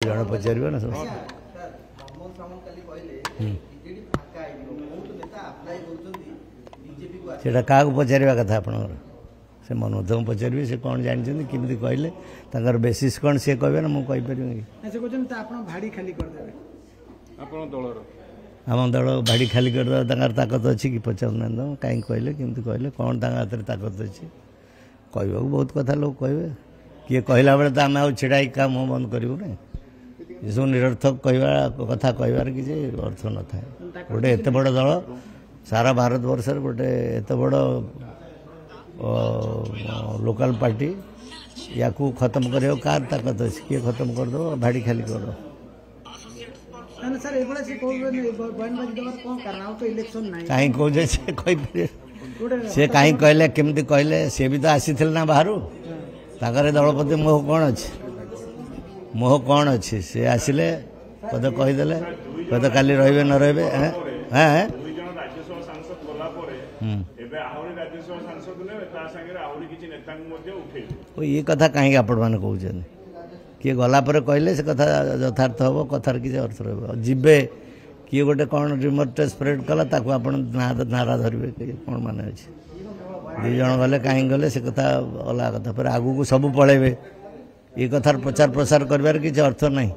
जन पचार ना सब से क्या पचार कथा आप मनोज को पचारे से कौन जानते केमी कहले बेसीस कौन सी कहे ना मुझे आम दल भाड़ी खाली करदे ताकत अच्छी कि पचार ना कहीं कहले केमी कहले कौन हाथ में ताकत अच्छी कहवा बहुत कथा लोग कहे किए कहला बेले तो आम छिड़ा क्या मुँह बंद करूँ ना ये सब निरर्थक कहवा कथा कहबार किसी अर्थ न था गोटे एत बड़ दल सारा भारत वर्ष गोटे एत बड़ लोकल पार्टी या खत्म कर कार ताकत अच्छी किए खत्म करदे भाड़ी खाली कर कहीं कहे से कहीं कहले केमती कहले सी भी तो आसी ना बाहर ताकर दलपति मोह कौन अच्छी मोह कौन अच्छी सी आसिले कदे कहीदे कदे काली रे न रे ये कथा कहीं आपण मैंने कहते किए गलापर कहले से कथा यथार्थ हम कथार किसी अर्थ रे किए गोटे कौन रिमोट स्प्रेड कला ताकू आप नारा धरवे कौन मान अच्छे दुई जन गले कहीं गले से कथा अलग कथा फिर आगू को सब पलैबे ये कथार प्रचार प्रसार कर किसी अर्थ नहीं।